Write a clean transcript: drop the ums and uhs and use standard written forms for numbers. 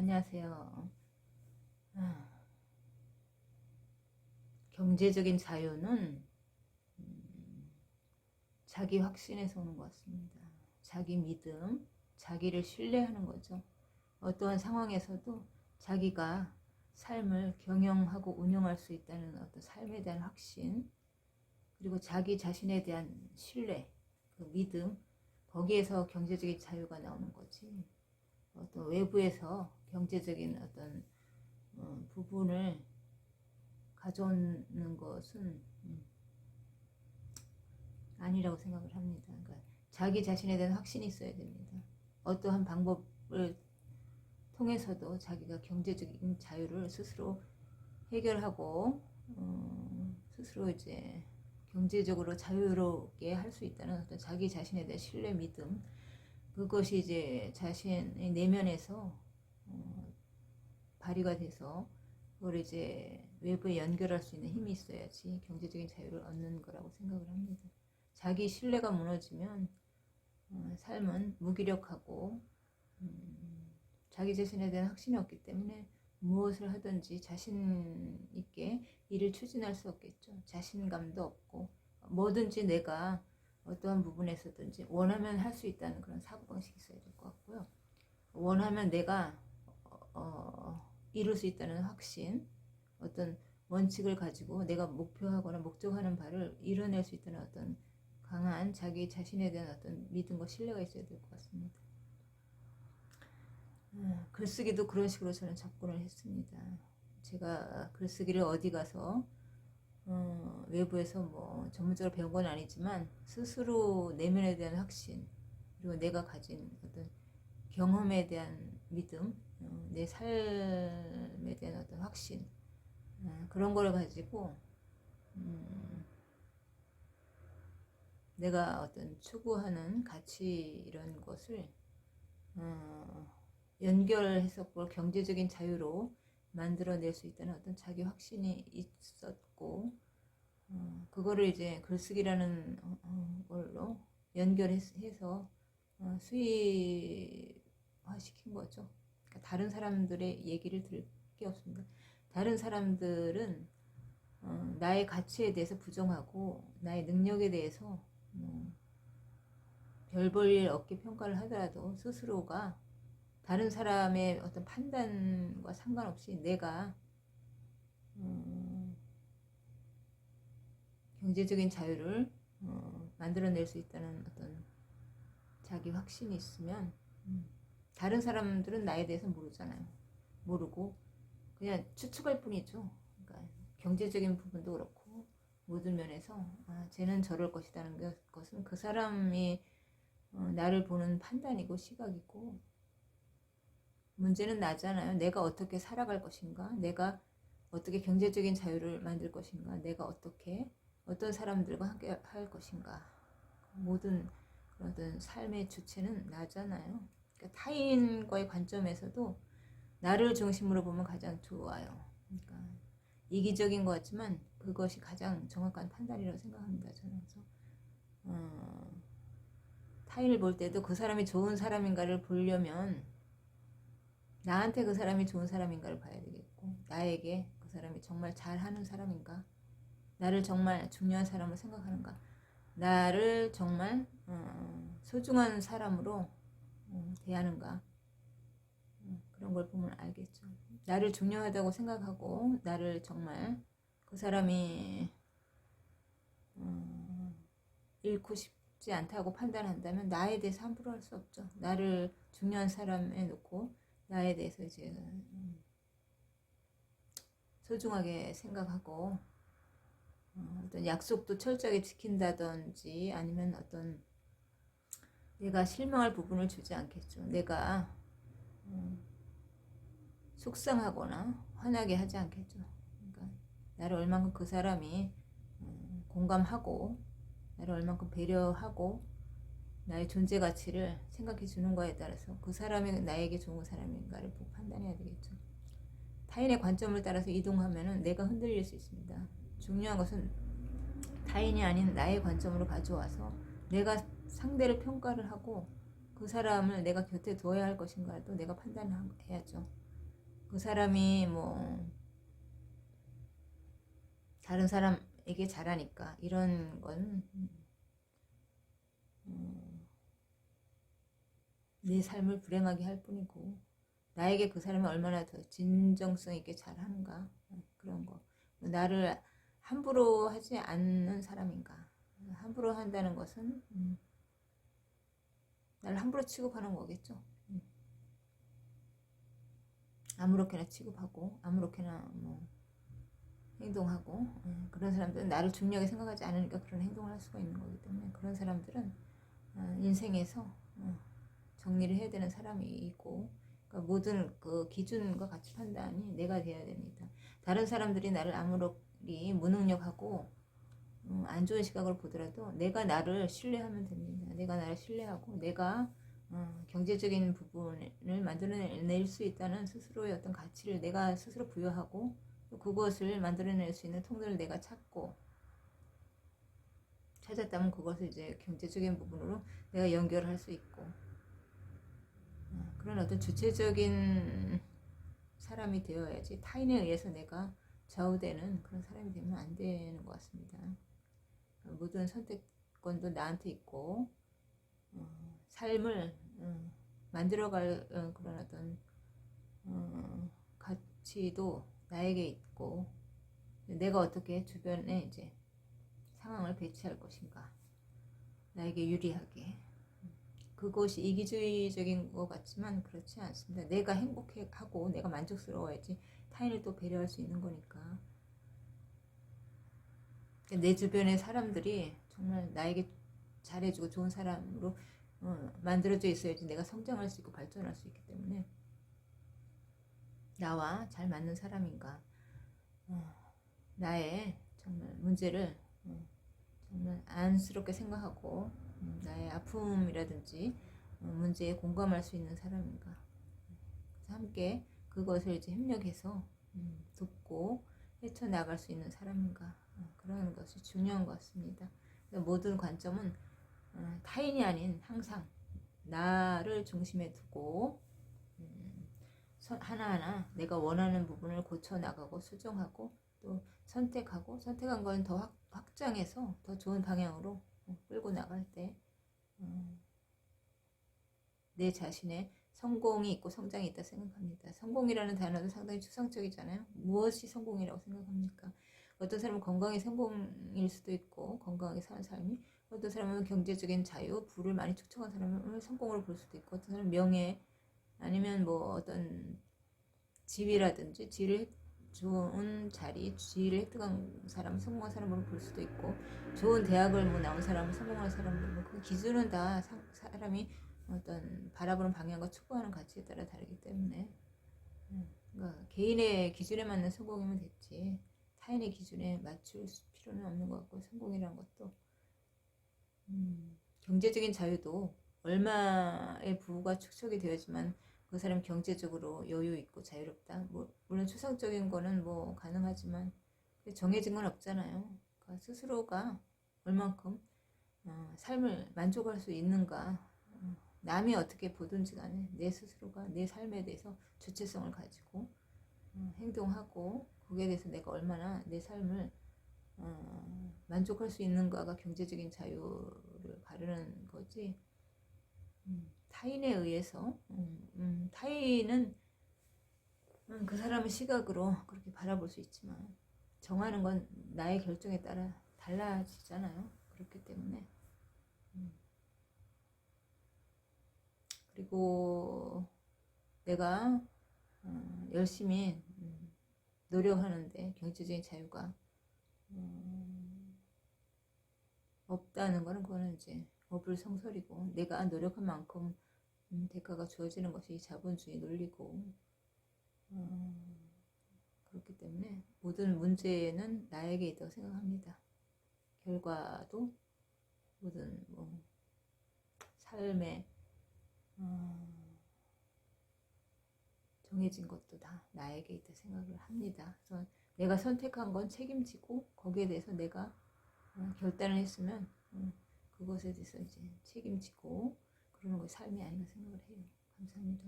안녕하세요. 아, 경제적인 자유는 자기 확신에서 오는 것 같습니다. 자기 믿음, 자기를 신뢰하는 거죠. 어떠한 상황에서도 자기가 삶을 경영하고 운영할 수 있다는 어떤 삶에 대한 확신, 그리고 자기 자신에 대한 신뢰, 그 믿음, 거기에서 경제적인 자유가 나오는 거지. 어떤 외부에서 경제적인 어떤 부분을 가져오는 것은 아니라고 생각을 합니다. 그러니까 자기 자신에 대한 확신이 있어야 됩니다. 어떠한 방법을 통해서도 자기가 경제적인 자유를 스스로 해결하고 스스로 이제 경제적으로 자유롭게 할 수 있다는 어떤 자기 자신에 대한 신뢰, 믿음, 그것이 이제 자신의 내면에서 발휘가 돼서 그걸 이제 외부에 연결할 수 있는 힘이 있어야지 경제적인 자유를 얻는 거라고 생각을 합니다. 자기 신뢰가 무너지면 삶은 무기력하고 자기 자신에 대한 확신이 없기 때문에 무엇을 하든지 자신 있게 일을 추진할 수 없겠죠. 자신감도 없고 뭐든지 내가 어떠한 부분에서든지 원하면 할 수 있다는 그런 사고방식이 있어야 될 것 같고요. 원하면 내가 이룰 수 있다는 확신, 어떤 원칙을 가지고 내가 목표하거나 목적하는 바를 이뤄낼 수 있다는 어떤 강한 자기 자신에 대한 어떤 믿음과 신뢰가 있어야 될 것 같습니다. 글쓰기도 그런 식으로 저는 접근을 했습니다. 제가 글쓰기를 어디 가서 외부에서 뭐 전문적으로 배운 건 아니지만 스스로 내면에 대한 확신, 그리고 내가 가진 어떤 경험에 대한 믿음, 내 삶에 대한 어떤 확신, 그런 걸 가지고 내가 어떤 추구하는 가치 이런 것을 연결해서 그걸 경제적인 자유로 만들어낼 수 있다는 어떤 자기 확신이 있었고, 그거를 이제 글쓰기라는 걸로 연결해서 수익화시킨 거죠. 그러니까 다른 사람들의 얘기를 들을 게 없습니다. 다른 사람들은 나의 가치에 대해서 부정하고 나의 능력에 대해서 별 볼 일 없게 평가를 하더라도 스스로가 다른 사람의 어떤 판단과 상관없이 내가 경제적인 자유를 만들어낼 수 있다는 어떤 자기 확신이 있으면 다른 사람들은 나에 대해서 모르잖아요. 모르고 그냥 추측할 뿐이죠. 그러니까 경제적인 부분도 그렇고 모든 면에서 쟤는 저럴 것이라는 것은 그 사람이 나를 보는 판단이고 시각이고, 문제는 나잖아요. 내가 어떻게 살아갈 것인가, 내가 어떻게 경제적인 자유를 만들 것인가, 내가 어떻게 어떤 사람들과 함께 할 것인가, 모든 어떤 삶의 주체는 나잖아요. 그러니까 타인과의 관점에서도 나를 중심으로 보면 가장 좋아요. 그러니까 이기적인 것 같지만 그것이 가장 정확한 판단이라고 생각합니다. 저는. 그래서 타인을 볼 때도 그 사람이 좋은 사람인가를 보려면 나한테 그 사람이 좋은 사람인가를 봐야 되겠고, 나에게 그 사람이 정말 잘하는 사람인가, 나를 정말 중요한 사람으로 생각하는가, 나를 정말 소중한 사람으로 대하는가, 그런 걸 보면 알겠죠. 나를 중요하다고 생각하고 나를 정말 그 사람이 잃고 싶지 않다고 판단한다면 나에 대해서 함부로 할 수 없죠. 나를 중요한 사람에 놓고 나에 대해서 이제 소중하게 생각하고 어떤 약속도 철저하게 지킨다든지, 아니면 어떤 내가 실망할 부분을 주지 않겠죠. 내가 속상하거나 화나게 하지 않겠죠. 그러니까 나를 얼만큼 그 사람이 공감하고 나를 얼만큼 배려하고 나의 존재 가치를 생각해 주는 거에 따라서 그 사람이 나에게 좋은 사람인가를 보고 판단해야 되겠죠. 타인의 관점을 따라서 이동하면 내가 흔들릴 수 있습니다. 중요한 것은 타인이 아닌 나의 관점으로 가져와서 내가 상대를 평가를 하고 그 사람을 내가 곁에 둬야 할 것인가도 내가 판단해야죠. 그 사람이 뭐 다른 사람에게 잘하니까 이런 건 내 삶을 불행하게 할 뿐이고, 나에게 그 사람이 얼마나 더 진정성 있게 잘하는가, 그런 거. 나를 함부로 하지 않는 사람인가. 함부로 한다는 것은 나를 함부로 취급하는 거겠죠. 아무렇게나 취급하고 아무렇게나 뭐 행동하고, 그런 사람들은 나를 중요하게 생각하지 않으니까 그런 행동을 할 수가 있는 거기 때문에, 그런 사람들은 인생에서 정리를 해야 되는 사람이고, 그러니까 모든 그 기준과 가치 판단이 내가 돼야 됩니다. 다른 사람들이 나를 아무리 무능력하고 안 좋은 시각으로 보더라도 내가 나를 신뢰하면 됩니다. 내가 나를 신뢰하고 내가 경제적인 부분을 만들어낼 수 있다는 스스로의 어떤 가치를 내가 스스로 부여하고, 또 그것을 만들어낼 수 있는 통로를 내가 찾았다면 그것을 이제 경제적인 부분으로 내가 연결할 수 있고, 그런 어떤 주체적인 사람이 되어야지 타인에 의해서 내가 좌우되는 그런 사람이 되면 안 되는 것 같습니다. 모든 선택권도 나한테 있고, 삶을 만들어갈 그런 어떤 가치도 나에게 있고, 내가 어떻게 주변에 이제 상황을 배치할 것인가, 나에게 유리하게. 그것이 이기주의적인 것 같지만 그렇지 않습니다. 내가 행복하고 내가 만족스러워야지 타인을 또 배려할 수 있는 거니까. 내 주변의 사람들이 정말 나에게 잘해주고 좋은 사람으로 만들어져 있어야지 내가 성장할 수 있고 발전할 수 있기 때문에, 나와 잘 맞는 사람인가, 나의 정말 문제를 정말 안쓰럽게 생각하고 나의 아픔이라든지 문제에 공감할 수 있는 사람인가, 함께 그것을 이제 협력해서 돕고 헤쳐나갈 수 있는 사람인가, 그런 것이 중요한 것 같습니다. 모든 관점은 타인이 아닌 항상 나를 중심에 두고 하나하나 내가 원하는 부분을 고쳐나가고 수정하고 또 선택한 건 더 확장해서 더 좋은 방향으로 끌고 나갈 때 내 자신의 성공이 있고 성장이 있다 생각합니다. 성공이라는 단어도 상당히 추상적이잖아요. 무엇이 성공이라고 생각합니까? 어떤 사람은 건강이 성공일 수도 있고, 건강하게 사는 삶이, 어떤 사람은 경제적인 자유, 부를 많이 축적한 사람을 성공으로 볼 수도 있고, 어떤 사람은 명예, 아니면 뭐 어떤 지위라든지 좋은 자리, 지위를 획득한 사람을 성공한 사람으로 볼 수도 있고, 좋은 대학을 뭐 나온 사람을 성공한 사람으로, 그 기준은 다 사람이 어떤 바라보는 방향과 추구하는 가치에 따라 다르기 때문에, 그러니까 개인의 기준에 맞는 성공이면 됐지 타인의 기준에 맞출 필요는 없는 것 같고, 성공이라는 것도 경제적인 자유도 얼마의 부가 축적이 되어야지만 그 사람 경제적으로 여유 있고 자유롭다. 뭐 물론 추상적인 거는 뭐 가능하지만 정해진 건 없잖아요. 그러니까 스스로가 얼만큼 삶을 만족할 수 있는가, 남이 어떻게 보든지 간에 내 스스로가 내 삶에 대해서 주체성을 가지고 행동하고, 거기에 대해서 내가 얼마나 내 삶을 만족할 수 있는가가 경제적인 자유를 가르는 거지, 타인에 의해서 타인은 그 사람의 시각으로 그렇게 바라볼 수 있지만 정하는 건 나의 결정에 따라 달라지잖아요. 그렇기 때문에 그리고 내가 열심히 노력하는데 경제적인 자유가 없다는 거는, 그거는 이제 어불성설이고, 내가 노력한 만큼 대가가 주어지는 것이 자본주의 논리고, 그렇기 때문에 모든 문제는 나에게 있다고 생각합니다. 결과도 모든 뭐 삶의 정해진 것도 다 나에게 있다 생각을 합니다. 그래서 내가 선택한 건 책임지고, 거기에 대해서 내가 결단을 했으면 그것에 대해서 이제 책임지고 그러는 것이 삶이 아닌가 생각을 해요. 감사합니다.